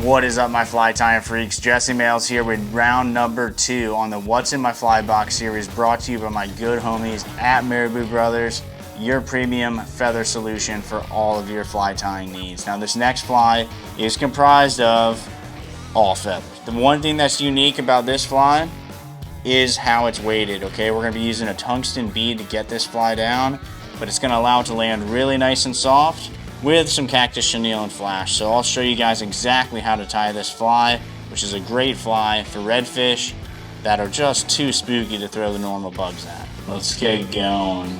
What is up, my fly tying freaks? Jesse Males here with round number 2 on the What's in My Fly Box series, brought to you by my good homies at Marabou Brothers, your premium feather solution for all of your fly tying needs. Now, this next fly is comprised of all feathers. The one thing that's unique about this fly is how it's weighted, okay? We're gonna be using a tungsten bead to get this fly down, but it's gonna allow it to land really nice and soft with some Cactus, Chenille, and Flash. So I'll show you guys exactly how to tie this fly, which is a great fly for redfish that are just too spooky to throw the normal bugs at. Let's get going.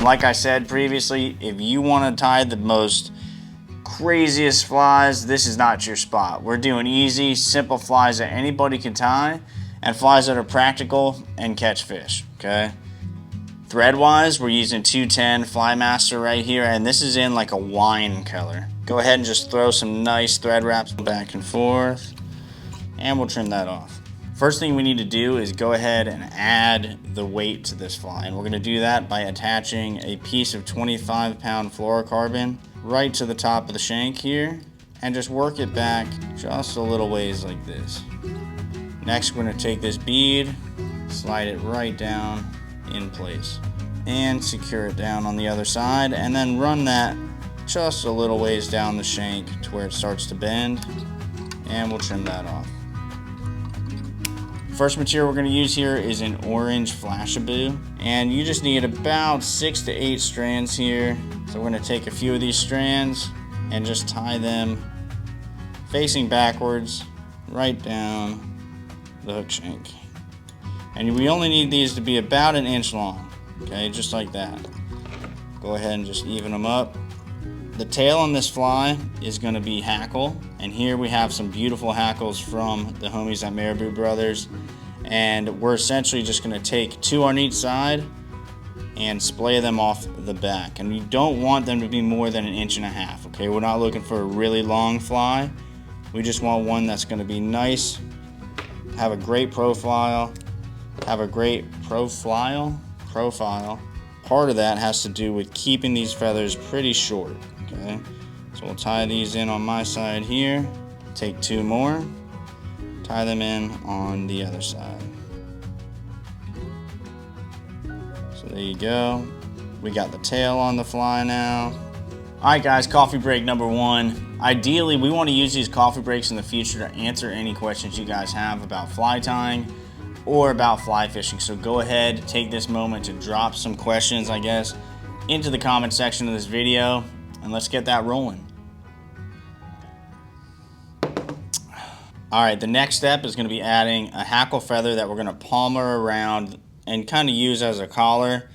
Like I said previously, if you want to tie the most craziest flies, this is not your spot. We're doing easy, simple flies that anybody can tie, and flies that are practical and catch fish, okay? Thread wise, we're using 210 Fly Master right here, and this is in like a wine color. Go ahead and just throw some nice thread wraps back and forth, and we'll trim that off. First thing we need to do is go ahead and add the weight to this fly, and we're gonna do that by attaching a piece of 25-pound fluorocarbon right to the top of the shank here, and just work it back just a little ways like this. Next, we're going to take this bead, slide it right down in place, and secure it down on the other side, and then run that just a little ways down the shank to where it starts to bend, and we'll trim that off. First material we're going to use here is an orange Flashabou, and you just need about 6 to 8 strands here. So we're going to take a few of these strands and just tie them facing backwards right down the hook shank, and we only need these to be about 1 inch long, okay, just like that. Go ahead and just even them up. The tail on this fly is going to be Hackle, and here we have some beautiful hackles from the homies at Marabou Brothers, and we're essentially just going to take 2 on each side and splay them off the back, and you don't want them to be more than 1.5 inches, okay? We're not looking for a really long fly. We just want one that's going to be nice, have a great profile, Part of that has to do with keeping these feathers pretty short, okay? So we'll tie these in on my side here, take 2 more, tie them in on the other side. So there you go. We got the tail on the fly now. All right, guys, coffee break number 1. Ideally, we want to use these coffee breaks in the future to answer any questions you guys have about fly tying or about fly fishing. So go ahead, take this moment to drop some questions, I guess, into the comment section of this video, and let's get that rolling. All right, the next step is going to be adding a hackle feather that we're going to palmer around and kind of use as a collar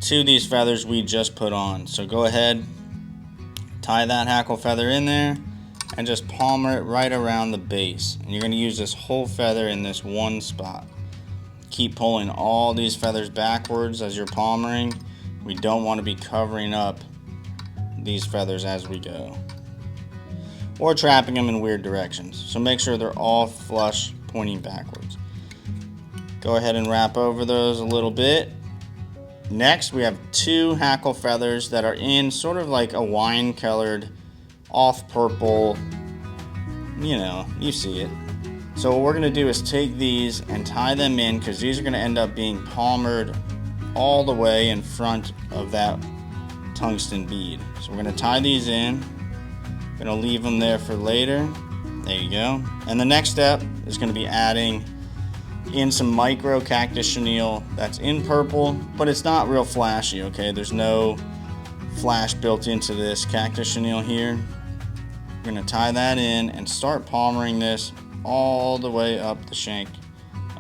to these feathers we just put on. So go ahead, tie that hackle feather in there and just palmer it right around the base. And you're going to use this whole feather in this one spot. Keep pulling all these feathers backwards as you're palmering. We don't want to be covering up these feathers as we go, or trapping them in weird directions. So make sure they're all flush, pointing backwards. Go ahead and wrap over those a little bit. Next, we have 2 hackle feathers that are in sort of like a wine colored, off purple, you know, you see it. So what we're going to do is take these and tie them in, because these are going to end up being palmered all the way in front of that tungsten bead. So we're going to tie these in. Going to leave them there for later. There you go. And the next step is going to be adding in some micro Cactus Chenille that's in purple, but it's not real flashy, okay? There's no flash built into this Cactus Chenille here. We're going to tie that in and start palmering this all the way up the shank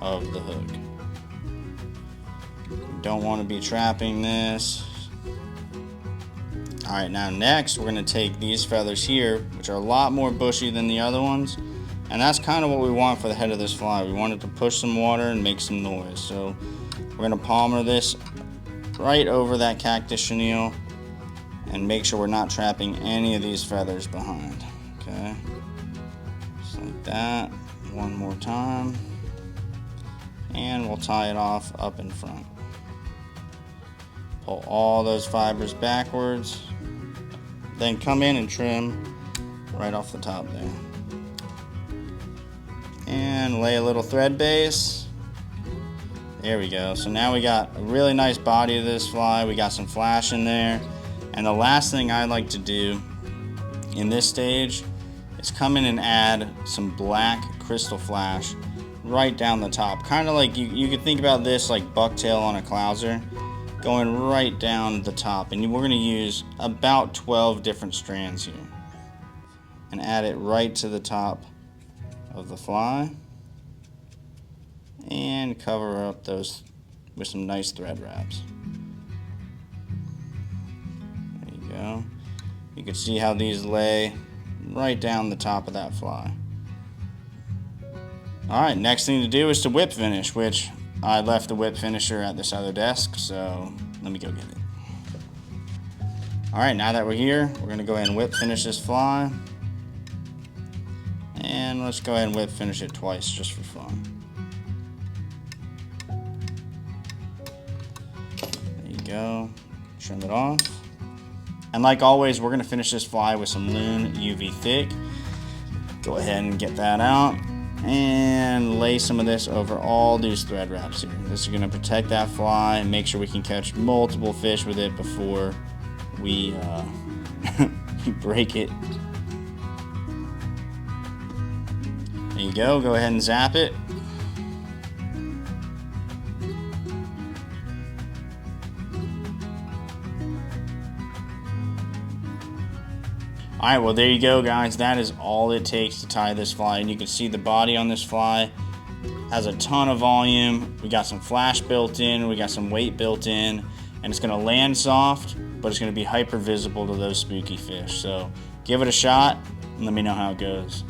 of the hook. You don't want to be trapping this. Alright, now next we're going to take these feathers here, which are a lot more bushy than the other ones, and that's kind of what we want for the head of this fly. We want it to push some water and make some noise. So we're going to palmer this right over that Cactus Chenille and make sure we're not trapping any of these feathers behind. Okay, just like that. One more time, and we'll tie it off up in front. Pull all those fibers backwards. Then come in and trim right off the top there. And lay a little thread base. There we go. So now we got a really nice body of this fly. We got some flash in there. And the last thing I like to do in this stage is come in and add some black crystal flash right down the top. Kind of like you could think about this like bucktail on a clouser, going right down the top. And we're going to use about 12 different strands here. And add it right to the top of the fly. And cover up those with some nice thread wraps. There you go. You can see how these lay right down the top of that fly. Alright, next thing to do is to whip finish, which I left the whip finisher at this other desk, so let me go get it. Alright, now that we're here, we're going to go ahead and whip finish this fly. And let's go ahead and whip finish it twice just for fun. There you go. Trim it off. And like always, we're going to finish this fly with some Loon UV Thick. Go ahead and get that out. And lay some of this over all these thread wraps here. This is going to protect that fly and make sure we can catch multiple fish with it before we break it. There you go. Go ahead and zap it. Alright, well there you go guys, that is all it takes to tie this fly, and you can see the body on this fly has a ton of volume. We got some flash built in, we got some weight built in, and it's going to land soft, but it's going to be hyper visible to those spooky fish. So give it a shot and let me know how it goes.